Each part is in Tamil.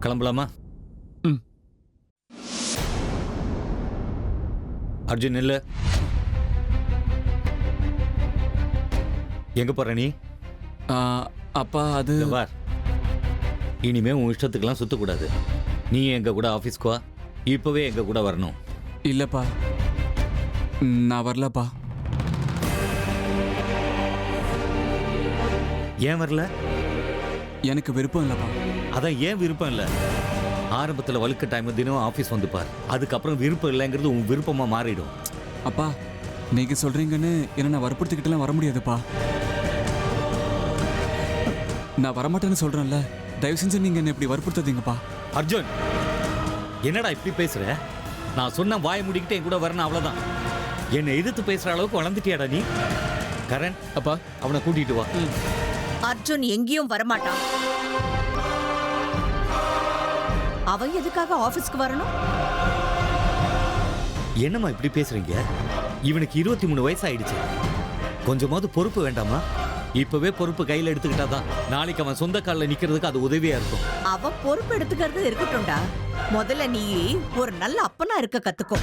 கிளம்பலாமா? ம். அர்ஜுன் இல்ல, எங்க போற நீ? அப்பா அது இங்க பார், இனிமே உன் இஷ்டத்துக்கெல்லாம் சுத்தக்கூடாது. நீ எங்க கூட ஆஃபீஸ்க்கு வா, இப்பவே எங்க கூட வரணும். இல்லப்பா, நான் வரலப்பா. ஏன் வரல? எனக்கு விருப்பம் இல்லப்பா. அதான் ஏன் விருப்பம் இல்லை? ஆரம்பத்தில் வழுக்க டைம் தினம் ஆஃபீஸ் வந்து பார், அதுக்கப்புறம் விருப்பம் இல்லைங்கிறது உன் விருப்பமாக மாறிடும். அப்பா, நீங்க சொல்றீங்கன்னு என்ன நான் வற்புறுத்திக்கிட்டுலாம் வர முடியாதுப்பா. நான் வரமாட்டேன்னு சொல்றேன்ல, தயவு செஞ்சு நீங்க என்ன இப்படி வற்புறுத்தாதீங்கப்பா. அர்ஜுன், என்னடா இப்படி பேசுற? நான் சொன்ன வாயை முடிக்கிட்டு என் கூட வரணும், அவ்வளவுதான். என்னை எதிர்த்து பேசுற அளவுக்கு வளர்ந்துட்டியாடா நீ? கரண், அப்பா, அவனை கூட்டிட்டு வா. அர்ஜுன் எங்கேயும் வரமாட்டான். அவன் எதுக்காக ஆபீஸ்க்கு வரணும்? என்னம்மா இப்படி பேசுறீங்க? இவனுக்கு 23 வயசு ஆயிடுச்சு. கொஞ்சமாவது பொறுப்பு வேண்டாமா? இப்பவே பொறுப்பு கையில எடுத்துக்கிட்டாதான் நாளைக்கு அவன் சொந்த காலில் நிக்கிறதுக்கு அது உதவியா இருக்கும். அவன் பொறுப்பு எடுத்துக்கிறது இருக்கட்டும்டா. முதல்ல நீ ஒரு நல்ல அப்பனா இருக்க கத்துக்கோ.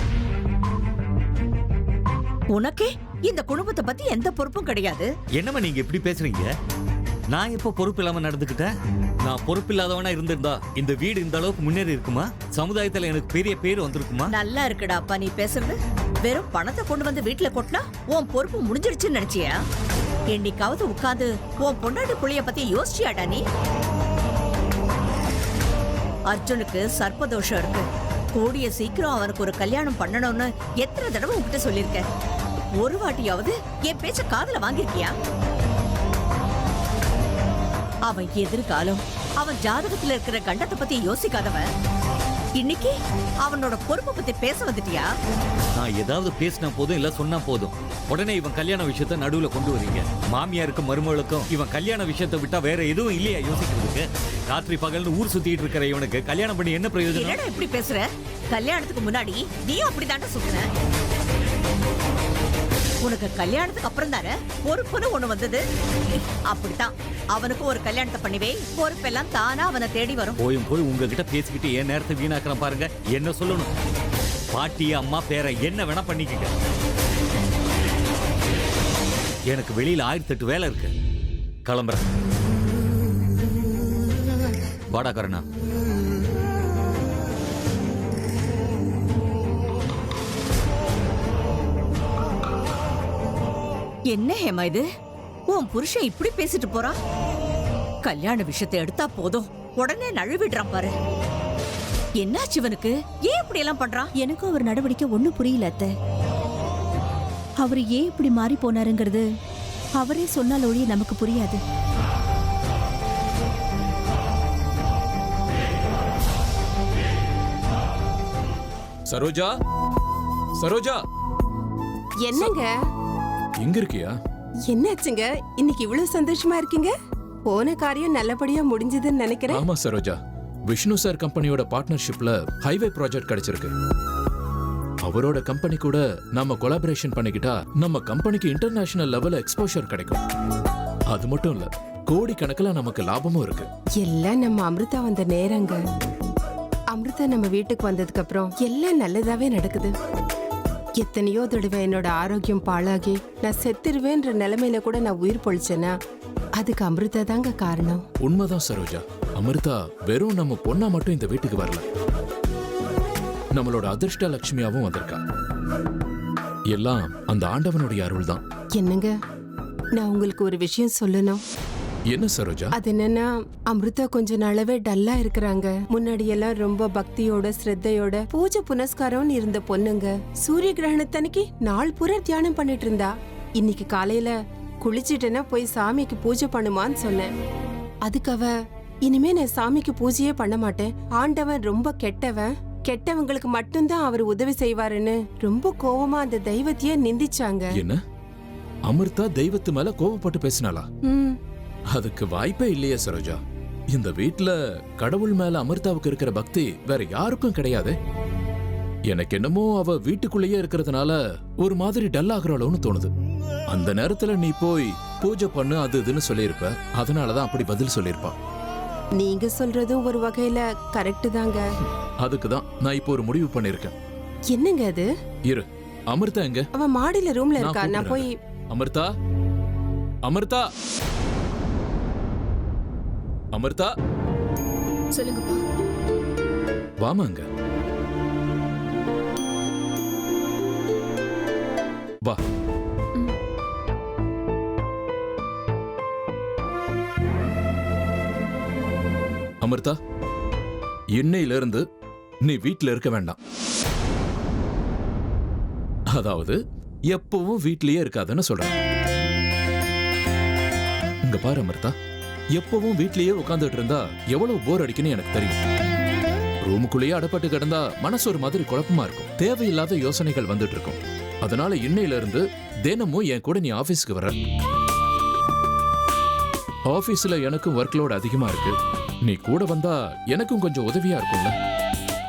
உனக்கே இந்த குடும்பத்தை பத்தி எந்த பொறுப்பும் கிடையாது. என்னம்மா நீங்க இப்படி பேசுறீங்க? நான் எப்போ பொறுப்பு இல்லாம நடந்துக்கிட்டேன்? நான் பொறுப்பு இல்லாதவனா இருந்திருந்தா இந்த வீடு இந்த அளவுக்கு முன்னேறி இருக்குமா? சமுதாயத்துல எனக்கு பெரிய பேர் வந்திருக்குமா? நல்லா இருக்குடா அப்பா நீ பேசுறது. வெறும் பணத்தை கொண்டு வந்து வீட்டுல கொட்டினா உன் பொறுப்பு முடிஞ்சிருச்சுன்னு நினைச்சியா? என்னைக்காவது உட்காந்து உன் பொண்டாட்டி புள்ளைய பத்தி யோசிச்சியாடா நீ? அர்ஜுனுக்கு சர்ப்பதோஷம் இருக்கு. கூடிய சீக்கிரம் அவனுக்கு ஒரு கல்யாணம் பண்ணணும்னு எத்தனை தடவை உன்கிட்ட சொல்லிருக்க? ஒரு வாட்டியாவது என் பேச்ச காதுல வாங்கிருக்கியா? அவன் எதிர்காலம், அவன் ஜாதகத்துல இருக்கிற கண்டத்தை பத்தி யோசிக்காதவன் இன்னைக்கு அவனோட பொறுப்பை பத்தி பேச வந்துட்டியா? நான் ஏதாவது பேசினா போதும், இல்ல சொன்னா போதும், உடனே இவன் கல்யாண விஷயத்த நடுவுல கொண்டு வரீங்க. மாமியாருக்கும் மருமகளுக்கும் இவன் கல்யாண விஷயத்தை விட்டா வேற எதுவும் இல்லையா யோசிக்கிறதுக்கு? ராத்திரி பகல்னு ஊர் சுத்திட்டு இருக்கிற இவனுக்கு கல்யாணம் பண்ணி என்ன பிரயோஜனம்? என்னடா இப்படி பேசுற? கல்யாணத்துக்கு முன்னாடி நீயும் அப்படித்தாண்ட சுத்தின. உனக்கு கல்யாணத்துக்கு அப்புறம் தானே பொறுப்புன்னு ஒண்ணு வந்தது. அப்படித்தான் அவனுக்கு ஒரு கல்யாணத்தை பண்ணிவே, பொறுப்பெல்லாம் தானா அவனை தேடி வரும். போய் உங்ககிட்ட பேசிக்கிட்டு என் நேரத்தை வீணாக்குறேன் பாருங்க. என்ன சொல்லணும்? பாட்டி அம்மா பேர என்ன வேணா பண்ணிக்கங்க. எனக்கு வெளியில 1008 வேலை இருக்கு. கிளம்புறேன். வாடா கரணா. என்ன ஹேமா இது? உன் புருஷன் இப்படி பேசிட்டு போறான். கல்யாண விஷயத்தை எடுத்தா போதும் உடனே நழுவிடுறான் பாரு. என்னாச்சு இவனுக்கு? ஏன் இப்படி எல்லாம் பண்றான்? எனக்கும் அவர் நடவடிக்கை ஒண்ணும் புரியல அத்தை. அவர் ஏன் இப்படி மாறி போனாருங்கிறது அவரே சொன்னால் ஒழிய நமக்கு புரியாது. சரோஜா, சரோஜா, என்னங்க எங்க இருக்கியா? என்னாச்சுங்க இன்னைக்கு இவ்வளவு சந்தோஷமா இருக்கீங்க? போன காரியம் நல்லபடியா முடிஞ்சதுன்னு நினைக்கிறேன். ஆமா சரோஜா, விஷ்ணு சார் கம்பெனியோட பார்ட்னர்ஷிப்ல ஹைவே ப்ராஜெக்ட் கிடைச்சிருக்கு. அவரோட கம்பெனி கூட நம்ம கொலாபரேஷன் பண்ணிக்கிட்டா நம்ம கம்பெனிக்கு இன்டர்நேஷனல் லெவல்ல எக்ஸ்போஷர் கிடைக்கும். அது மட்டும் இல்ல, கோடி கணக்குல நமக்கு லாபமும் இருக்கு. எல்லாம் நம்ம அமிர்தா வந்த நேரங்க. அமிர்தா நம்ம வீட்டுக்கு வந்ததுக்கு அப்புறம் எல்லாம் நல்லதாவே நடக்குது. எத்தனையோ தடவை என்னோட ஆரோக்கியம் பாழாகி நான் செத்துருவேன்ற நிலைமையில கூட நான் உயிர் பொழிச்சேன்னா அதுக்கு அமிர்தா தாங்க காரணம். உண்மைதான் சரோஜா, அமிர்தா வெறும் நம்ம பொண்ணா மட்டும் இந்த வீட்டுக்கு வரல, நம்மளோட அதிர்ஷ்ட லட்சுமியாவும் வந்திருக்கா. எல்லாம் அந்த ஆண்டவனுடைய அருள் தான். என்னங்க, நான் உங்களுக்கு ஒரு விஷயம் சொல்லணும். என்ன சரோஜா? அது என்னன்னா, அமிர்தா கொஞ்ச நாளாவே டல்லா இருக்கிறாங்க. முன்னாடி எல்லாம் ரொம்ப பக்தியோட ஸ்ரத்தையோட பூஜை புனஸ்காரம்னு இருந்த பொண்ணுங்க சூரிய கிரகணத்தன்னைக்கு நாள் பூரா தியானம் பண்ணிட்டு இருந்தா. இன்னைக்கு காலையில குளிச்சிட்டேன்னா போய் சாமிக்கு பூஜை பண்ணுமான்னு சொன்னேன். அதுக்கு அவ, இனிமே நான் சாமிக்கு பூஜையே பண்ண மாட்டேன், ஆண்டவன் ரொம்ப கெட்டவன், கெட்டவங்களுக்கு மட்டும்தான் அவர் உதவி செய்வாருன்னு ரொம்ப கோவமா அந்த தெய்வத்தையே நிந்திச்சாங்க. என்ன, அமிர்தா தெய்வத்து மேல கோவப்பட்டு பேசினாளா? அதுக்கு வாய்ப்பே இல்லையே சரோஜா. இந்த வீட்ல கடவுள் மேல அமிர்தாவுக்கு இருக்கிற பக்தி வேற யாருக்கும் கிடையாது. எனக்கு என்னமோ அவ வீட்டுக்குள்ளேயே இருக்கிறதுனால ஒரு மாதிரி டல் ஆகுறாளோன்னு தோணுது. அந்த நேரத்துல நீ போய் பூஜை பண்ணு அது இதுன்னு சொல்லியிருப்ப, அதனாலதான் அப்படி பதில் சொல்லியிருப்பா. நீங்க சொல்றதும் ஒரு வகையில கரெக்ட் தாங்க. அதுக்கு தான் நான் இப்போ ஒரு முடிவு பண்ணிருக்கேன். என்னங்க அது? இரு, அமிர்தா எங்க? அவ மாடியில ரூம்ல நான் இருக்கா. நான் போய் அமிர்தா, அமிர்தா, அமிர்தா, சொல்லுங்கப்பா. வாமாங்க. வா. அமிர்தா, இன்னையில இருந்து நீ வீட்ல இருக்க வேண்டாம். அதாவது எப்பவும் வீட்லயே இருக்காதுன்னு சொல்றேன். இங்க பாரு அமிர்தா, எப்பவும் வீட்லயே உட்கார்ந்துட்டு இருந்தா எவ்வளவு போர் அடிக்குன்னு எனக்கு தெரியும். ரூமுக்குள்ளேயே அடப்பட்டு கிடந்தா மனசு ஒரு மாதிரி குழப்பமா இருக்கும். தேவையில்லாத யோசனைகள் வந்துட்டு இருக்கும். அதனால இன்னையில இருந்து தினமும் என் கூட நீ ஆபீஸ்க்கு வர. ஆபீஸ்ல எனக்கும் ஒர்க் லோட் அதிகமா இருக்கு. நீ கூட வந்தா எனக்கும் கொஞ்சம் உதவியா இருக்கும்ல.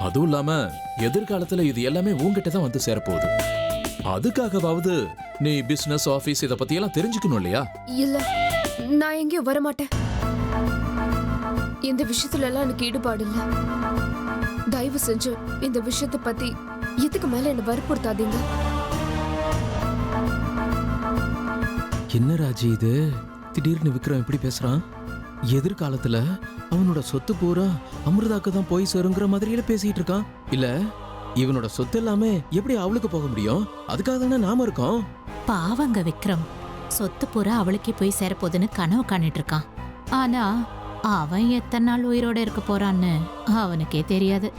அதுவும் இல்லாம எதிர்காலத்துல இது எல்லாமே உன்கிட்ட தான் வந்து சேரப்போகுது. அதுக்காகவாவது நீ பிசினஸ் ஆபீஸ் இத பத்தி எல்லாம் தெரிஞ்சுக்கணும் இல்லையா? இல்ல, நான் எங்கேயும் வரமாட்டேன். இந்த விஷயத்துல எல்லாம் எனக்கு ஈடுபாடு இல்ல. தயவு செஞ்சு இந்த விஷயத்தை பத்தி இதுக்கு மேல என்ன வற்புறுத்தாதீங்க. என்ன ராஜி இது? திடீர்னு விக்ரம் இப்படி பேசுறான். எதிர்காலத்துல அவனோட சொத்து பூரா அமிர்தாக்கு தான் போய் சேருங்கிற மாதிரியில பேசிட்டு இருக்கான். இல்ல இவனோட சொத்து எல்லாமே எப்படி அவளுக்கு போக முடியும்? அதுக்காக தானே நாம இருக்கோம். பாவங்க விக்ரம், சொத்து பூரா அவளுக்கே போய் சேரப்போகுதுன்னு கனவு காணிட்டு இருக்கான். ஆனா அவன் எத்தனை நாள் உயிரோட இருக்க போறான்னு அவனுக்கே தெரியாது.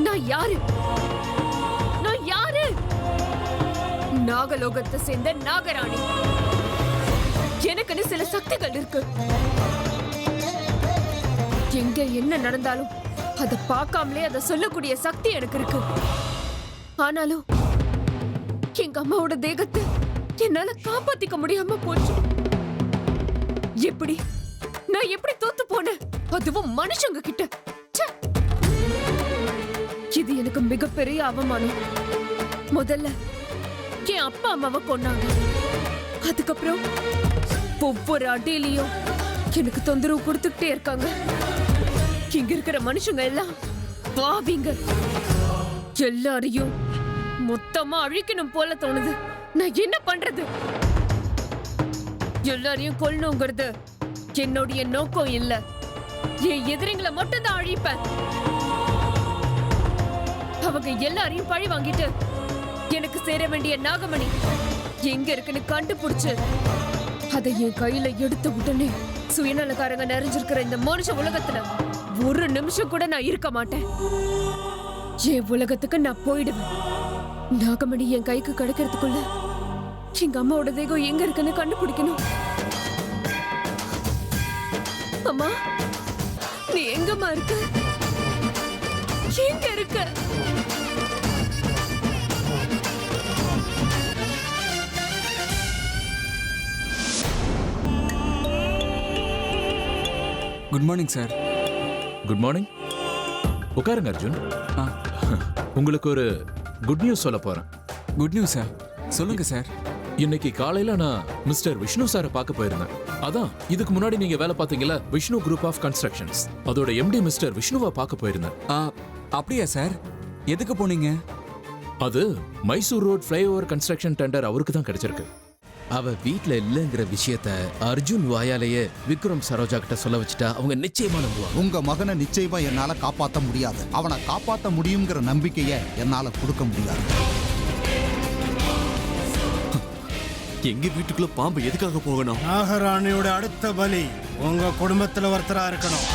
நான் யாரு? நான் யாரு? நாகலோகத்தை சேர்ந்த நாகராணி. எனக்குன்னு சில சக்திகள் இருக்கு. எங்க என்ன நடந்தாலும் அத பார்க்காமலே அத சொல்லக்கூடிய சக்தி எனக்கு இருக்கு. ஆனாலும் எங்க அம்மாவோட தேகத்தை என்னால காப்பாத்திக்க முடியாம போச்சு. எப்படி நான் எப்படி தோத்து போனேன், அதுவும் மனுஷங்க கிட்ட. ச்சே! இது எனக்கு மிகப்பெரிய அவமானம். முதல்ல என் அப்பா அம்மாவை கொன்னாங்க. அதுக்கப்புறம் ஒவ்வொரு அடியிலையும் எனக்கு தொந்தரவு கொடுத்துக்கிட்டே இருக்காங்க. இங்க இருக்கிற மனுஷங்க எல்லாம் பாவிங்க. எல்லாரையும் மொத்தமா அழிக்கணும் போல தோணுது. நான் என்ன பண்றது? எல்லாரையும் கொல்லணுங்கிறது என்னுடைய நோக்கம் இல்ல. என் எதிரிங்களை மட்டும் தான் அழிப்பேன். அவங்க எல்லாரையும் பழி வாங்கிட்டு எனக்கு சேர வேண்டிய நாகமணி எங்க இருக்குன்னு கண்டுபிடிச்சு அதை என் கையில எடுத்த உடனே சுயநலக்காரங்க நிறைஞ்சிருக்கிற இந்த மனுஷ உலகத்துல ஒரு நிமிஷம் கூட நான் இருக்க மாட்டேன். என் உலகத்துக்கு நான் போயிடுவேன். நாகமணி என் கைக்கு கிடைக்கிறதுக்குள்ள எங்க அம்மாவோட தேகம் எங்க இருக்குன்னு கண்டுபிடிக்கணும். அம்மா, நீ எங்கம்மா இருக்க? எங்க இருக்க? Good morning sir. Good morning. உட்காருங்க அர்ஜுன். ஆ, உங்களுக்கு ஒரு குட் நியூஸ் சொல்ல போறேன். Good news sir. சொல்லுங்க சார். இன்னைக்கு காலையில நான் மிஸ்டர் விஷ்ணு சாரை பார்க்க போயிருந்தேன். அதான் இதுக்கு முன்னாடி நீங்க வேலை பார்த்தீங்களா, விஷ்ணு குரூப் ஆஃப் கன்ஸ்ட்ரக்ஷன்ஸ், அதோட எம்டி மிஸ்டர் விஷ்ணுவை பார்க்க போயிருந்தேன். ஆ, அப்படியா சார்? எதுக்கு போனீங்க? அது Mysore road flyover construction tender அவருக்கு தான் கிடைச்சிருக்கு. அவ வீட்ல இல்லங்கிற விஷயத்த அர்ஜுன் வாயாலேயே விக்ரம் சரோஜா கிட்ட சொல்ல வச்சுட்டா அவங்க நிச்சயமா நம்புவாங்க. உங்க மகனை நிச்சயமா என்னால காப்பாற்ற முடியாது. அவனை காப்பாற்ற முடியுங்கிற நம்பிக்கைய என்னால கொடுக்க முடியாது. எங்க வீட்டுக்குள்ள பாம்பு எதுக்காக போகணும்? நாகராணியோட அடுத்த பலி உங்க குடும்பத்துல ஒருத்தரா இருக்கணும்.